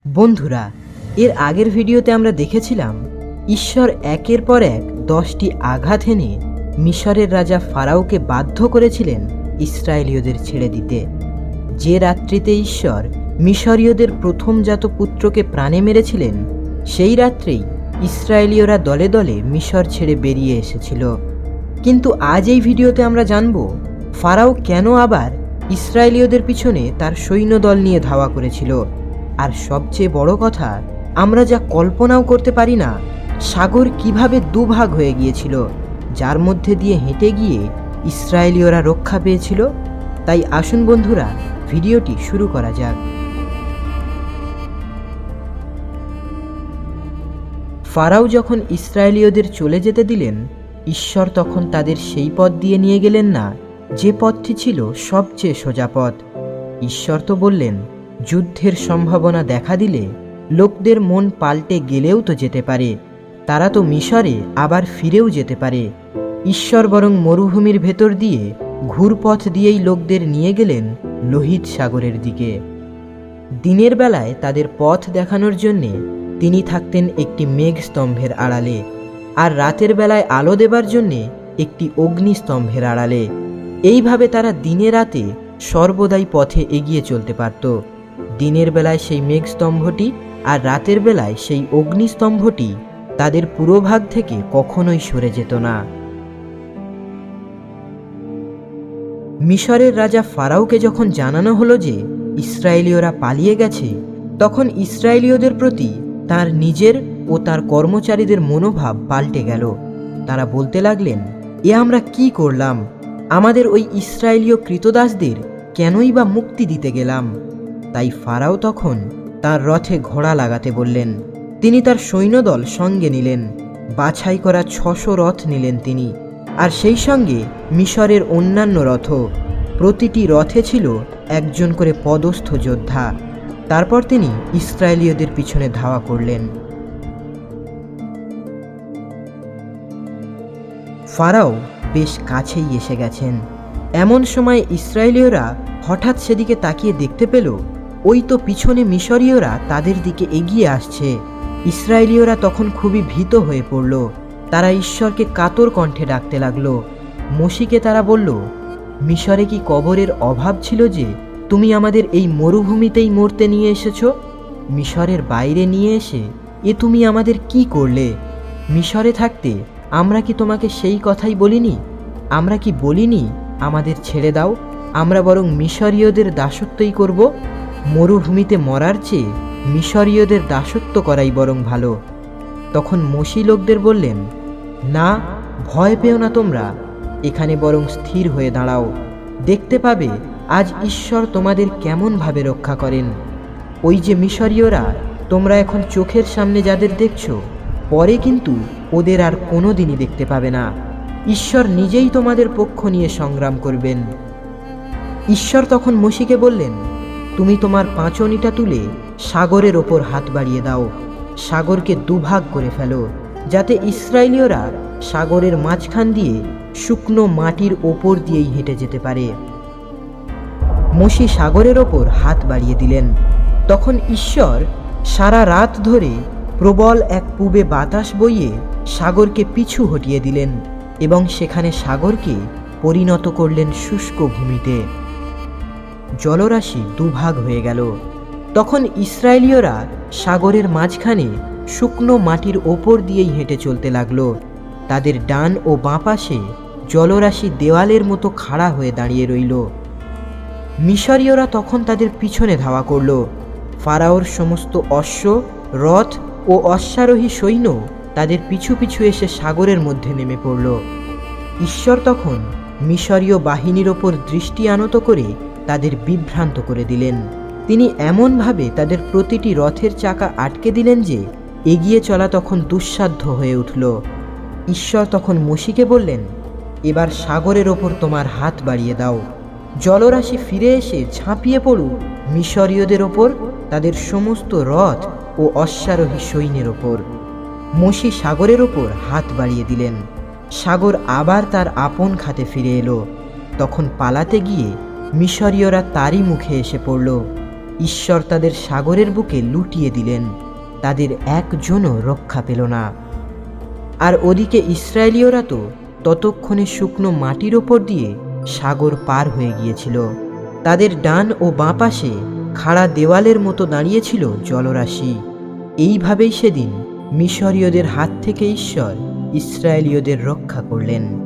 বন্ধুরা, এর আগের ভিডিওতে আমরা দেখেছিলাম ঈশ্বর একের পর এক 10টি আঘাত এনে মিশরের রাজা ফারাওকে বাধ্য করেছিলেন ইসরায়েলীয়দের ছেড়ে দিতে। যে রাত্রিতে ঈশ্বর মিশরীয়দের প্রথমজাত পুত্রকে প্রাণে মেরেছিলেন, সেই রাত্রেই ইসরায়েলীয়রা দলে দলে মিশর ছেড়ে বেরিয়ে এসেছিল। কিন্তু আজ এই ভিডিওতে আমরা জানব ফারাও কেন আবার ইসরায়েলীয়দের পিছনে তার সৈন্যদল নিয়ে ধাওয়া করেছিল। আর সবচেয়ে বড় কথা, আমরা যা কল্পনাও করতে পারি না, সাগর কিভাবে দুভাগ হয়ে গিয়েছিল, যার মধ্যে দিয়ে হেঁটে গিয়ে ইসরায়েলীয়রা রক্ষা পেয়েছিল। তাই আসুন বন্ধুরা, ভিডিওটি শুরু করা যাক। ফারাও যখন ইসরায়েলীয়দের চলে যেতে দিলেন, ঈশ্বর তখন তাদের সেই পথ দিয়ে নিয়ে গেলেন না যে পথটি ছিল সবচেয়ে সোজা পথ। ঈশ্বর তো বললেন, যুদ্ধের সম্ভাবনা দেখা দিলে লোকদের মন পাল্টে গেলেও তো যেতে পারে, তারা তো মিশরে আবার ফিরেও যেতে পারে। ঈশ্বর বরং মরুভূমির ভেতর দিয়ে ঘুরপথ দিয়েই লোকদের নিয়ে গেলেন লোহিত সাগরের দিকে। দিনের বেলায় তাদের পথ দেখানোর জন্যে তিনি থাকতেন একটি মেঘস্তম্ভের আড়ালে, আর রাতের বেলায় আলো দেবার জন্যে একটি অগ্নিস্তম্ভের আড়ালে। এইভাবে তারা দিনে রাতে সর্বদাই পথে এগিয়ে চলতে পারত। দিনের বেলায় সেই মেঘস্তম্ভটি আর রাতের বেলায় সেই অগ্নিস্তম্ভটি তাদের পুরোভাগ থেকে কখনোই সরে যেত না। মিশরের রাজা ফারাওকে যখন জানানো হলো যে ইসরায়েলীয়রা পালিয়ে গেছে, তখন ইসরায়েলীয়দের প্রতি তার নিজের ও তার কর্মচারীদের মনোভাব পাল্টে গেল। তারা বলতে লাগলেন, এ আমরা কি করলাম? আমাদের ওই ইসরায়েলীয় কৃতদাসদের কেনই বা মুক্তি দিতে গেলাম? তাই ফারাও তখন তার রথে ঘোড়া লাগাতে বললেন। তিনি তার সৈন্যদল সঙ্গে নিলেন, বাছাই করা 600 রথ নিলেন তিনি, আর সেই সঙ্গে মিশরের অন্যান্য রথও। প্রতিটি রথে ছিল একজন করে পদস্থ যোদ্ধা। তারপর তিনি ইসরায়েলীয়দের পিছনে ধাওয়া করলেন। ফারাও বেশ কাছেই এসে গেছেন। এমন সময় ইসরায়েলীয়রা হঠাৎ সেদিকে তাকিয়ে দেখতে পেল, ওই তো পিছনে মিশরীয়রা তাদের দিকে এগিয়ে আসছে। ইসরায়েলীয়রা তখন খুবই ভীত হয়ে পড়ল। তারা ঈশ্বরকে কাতর কণ্ঠে ডাকতে লাগলো। মোশিকে তারা বলল, মিশরে কি কবরের অভাব ছিল যে তুমি আমাদের এই মরুভূমিতেই মরতে নিয়ে এসেছো? মিশরের বাইরে নিয়ে এসে এ তুমি আমাদের কি করলে? মিশরে থাকতে আমরা কি তোমাকে সেই কথাই বলিনি? আমরা কি বলিনি আমাদের ছেড়ে দাও, আমরা বরং মিশরীয়দের দাসত্বই করব? মরুভূমিতে মরার চেয়ে মিশরীয়দের দাসত্ব করাই বরং ভালো। তখন মোশি লোকদের বললেন, না, ভয় পেও না তোমরা, এখানে বরং স্থির হয়ে দাঁড়াও। দেখতে পাবে আজ ঈশ্বর তোমাদের কেমনভাবে রক্ষা করেন। ওই যে মিশরীয়রা, তোমরা এখন চোখের সামনে যাদের দেখছো, পরে কিন্তু ওদের আর কোনো দিনই দেখতে পাবে না। ঈশ্বর নিজেই তোমাদের পক্ষ নিয়ে সংগ্রাম করবেন। ঈশ্বর তখন মোশিকে বললেন, তুমি তোমার পাঁচনিটা তুলে সাগরের ওপর হাত বাড়িয়ে দাও, সাগরকে দুভাগ করে ফেলো, যাতে ইসরায়েলীয়রা সাগরের মাঝখান দিয়ে শুকনো মাটির ওপর দিয়েই হেঁটে যেতে পারে। মোশি সাগরের ওপর হাত বাড়িয়ে দিলেন। তখন ঈশ্বর সারা রাত ধরে প্রবল এক পূবে বাতাস বইয়ে সাগরকে পিছু হটিয়ে দিলেন এবং সেখানে সাগরকে পরিণত করলেন শুষ্ক ভূমিতে। জলরাশি দুভাগ হয়ে গেল। তখন ইসরায়েলীয়রা সাগরের মাঝখানে শুকনো মাটির ওপর দিয়েই হেঁটে চলতে লাগলো। তাদের ডান ও বাঁ পাশে জলরাশি দেওয়ালের মতো খাড়া হয়ে দাঁড়িয়ে রইল। মিশরীয়রা তখন তাদের পিছনে ধাওয়া করল। ফারাওর সমস্ত অশ্ব, রথ ও অশ্বারোহী সৈন্য তাদের পিছু পিছু এসে সাগরের মধ্যে নেমে পড়ল। ঈশ্বর তখন মিশরীয় বাহিনীর ওপর দৃষ্টি আনত করে তাদের বিভ্রান্ত করে দিলেন। তিনি এমনভাবে তাদের প্রতিটি রথের চাকা আটকে দিলেন যে এগিয়ে চলা তখন দুঃসাধ্য হয়ে উঠল। ঈশ্বর তখন মোশিকে বললেন, এবার সাগরের ওপর তোমার হাত বাড়িয়ে দাও। জলরাশি ফিরে এসে ঝাঁপিয়ে পড়ুক মিশরীয়দের ওপর, তাদের সমস্ত রথ ও অশ্বারোহী সৈন্যের ওপর। মোশি সাগরের ওপর হাত বাড়িয়ে দিলেন। সাগর আবার তার আপন খাতে ফিরে এলো। তখন পালাতে গিয়ে মিশরীয়রা তারই মুখে এসে পড়ল। ঈশ্বর তাদের সাগরের বুকে লুটিয়ে দিলেন। তাদের একজনও রক্ষা পেল না। আর ওদিকে ইসরায়েলীয়রা তো ততক্ষণে শুকনো মাটির ওপর দিয়ে সাগর পার হয়ে গিয়েছিল। তাদের ডান ও বাঁ পাশে খাড়া দেওয়ালের মতো দাঁড়িয়েছিল জলরাশি। এইভাবেই সেদিন মিশরীয়দের হাত থেকে ঈশ্বর ইসরায়েলীয়দের রক্ষা করলেন।